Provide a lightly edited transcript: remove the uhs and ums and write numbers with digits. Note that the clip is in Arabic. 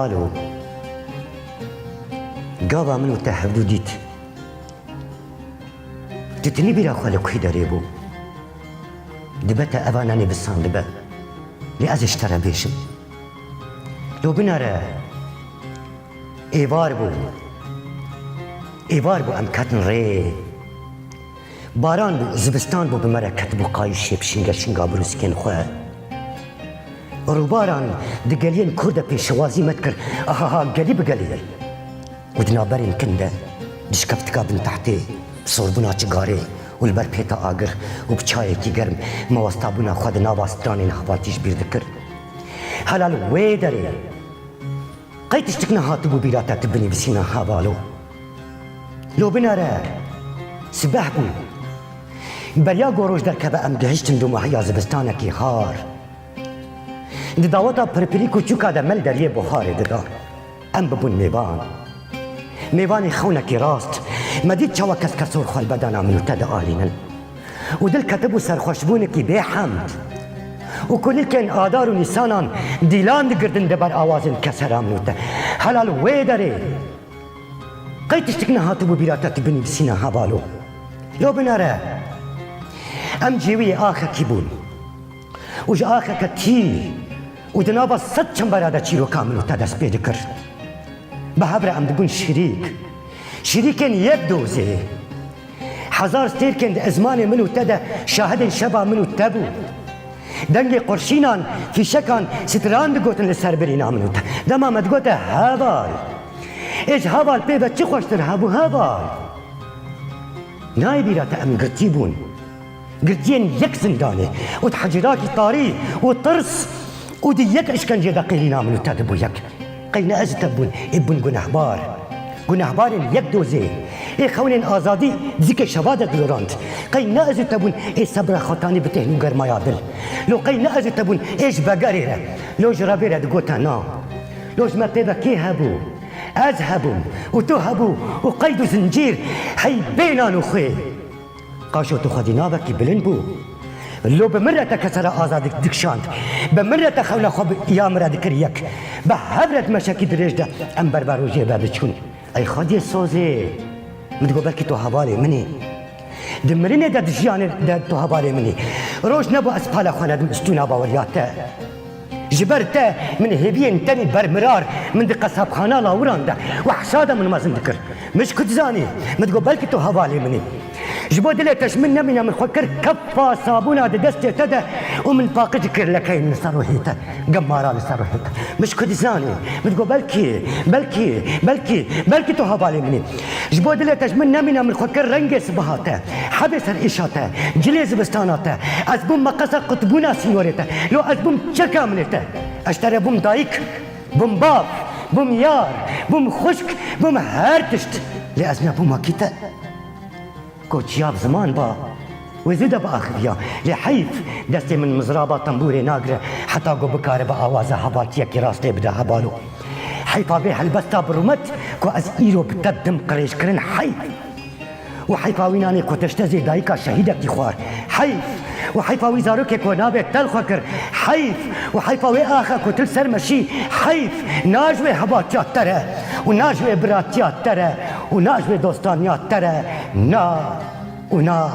هەواڵ و گاوا من و تا هەردوو دیت تتنی بیراخوا لە کوی دەرێ بوو دبەتە ئەوانانێ بسان دبە لێ ئەزش تەرە بێشم لۆ بنارە ئێوار بوو ئەم کەتن ڕێ باران بوو زبستان بوو بمەرە کەت بوو قای شێ پشینگە شینگا بروسکێن خوێ ڕووباران دگەلیێن کوردە پێشەوازی مەت کرد ئەهاها گەلی بگەلێر ودنابەرێن کندە دشکەفتکا بن تەحتێ سۆربوونا چگارێ و لەبەر پێتە ئاگر و بچایەکی گەرم مەوەستابوونا خوا دەناوەسترانێن هەڤاتیش بیر دەکرد هەلال وێ دەرێ قەی تشتێک نەهاتبوو بیراتە تبنی بسینە هەواڵۆ لۆ بنارە سبەح بوو بەریا گۆڕۆژ دەرکەبە ئەم گەهشتن دوومەهەیە زبستانێکی هار دداوەتا پرپری کوچووکا دەمەل دەریێ بۆ هارێ ددا ئەم ببوون میوانی خەونێکی ڕاست مەدید چاوە کەس کە سۆر خۆل بەدانا منوتە دەئالینن و دل کەتەبوو سەرخۆشبوونێکی بێحەمد و کولکێن ئادار و نیسانان دیلان دگردن دەبەر ئاوازن کە سەرا منوتە هەلال وێ دەرێ قەی تشتێک نەهاتبوو بیراتە تبنی بسینە هەواڵۆ لۆ بنارە ئەم جێوەیە ئاخەکی بوون و ژە ئاخەکە تیر و دنابە سەد چەمبەرادە چیرۆکا منوتە دەست پێ دەکرد بە هەبرە ئەم دەبوون شیریکێن یەک دۆزێ حەزار ستێرکێن دە ئەزمانێ منوتە دە شاهدên شەبا منوتە بوو دەنگێ قورشینان فیشەکان ستران دگوتن لەسەر برێنا منوتە دەما مەدگوتە هەواڵ ئێش هەواڵ پێ بە چی خۆشتر هەبوو هەواڵ نای بیراتە ئەم گرتی بوون گرتیên یەک زندانێ و حەجیراکی تاری و ترس و دی یەک ئشکەنجێ دەقیلینا منوتە دەبوو یەک قەی نەئەزتە بوون ئێ بوون گونەهبارên یەک دۆزێ ئێ خەونên ئازادی دیکە شەوا دەگلۆراند قەی نەئەزتە بوون ئێ سەبرە خەتانی بتێن و گەرمایا دل لۆ قەی نەئەزتە بوون ئێش بەگەرێرە لۆ ژرە بێرە دگوتە نا لۆ ژمە پێ بە کێ هەبوو ئەز هەبووم و تۆ هەبوو و قەید و زنجیر هەی بێنان و خوێ قاشۆ تو خودی ناوەکی بلند بوو لۆ بمرەتە کەسەرە ئازادی دکشاند بمرەتە خەونە خۆ یامرە دکرد یەک بە هەبرەت مەشەکی درێژدە ئەم بەربەر و ژێبە بچوون ئەی خۆدیێ سۆزێ مدگۆ بەلکی تۆ هەواڵێ منێ دمرینێ دە دژیانێ دە تۆ هەواڵێ منێ ڕۆژ نەبوو ئەسپالە خوانە دمستونا باوەریاتە جبرتە من هێبیên tenê bermirar min di qesabxana lawiran de wehşada min mezin dikir miş ku dizanî min digot belkî tu hevalê min ê ji bo dilê te ji min nemîne min xwe kir kefa sabûna di destê te de û min paqij kir lekeyên li ser wihê te gemara li ser wihê te miş ku dizanî min digot belkî tu hevalê min ê ji bo dilê te ji min nemîne min xwe kir rengê sibiha te hebê ser êşa te cilê zibistana te ez bûm meqesa qutbûna sînorê te lo ez bûm çeka minê te اشتري بوم دايك بوم باب بوم يار بوم خشك بوم هرتشت لأزمة بوم كيتا كوتشياب زمان با وزيدا بآخريا لحيف دستي من مزرابة طنبوري ناقرة حتى قو بكاري بآوازة هباتيا كي راستي بدا هبالو حيفا بيها البستا برومت كو از ايرو بتدم قريش كرن حيف وحيفا ويناني كو تشتزي دايكا شهيدك خوار حيف وحيفاوي زاروكي كو نابت تل خكر حيف وحيفاوي آخا كو تل سر مشي حيف ناجوي هباتيات ترى وناجوي براتيات ترى وناجوي دوستانيات ترى نا ونا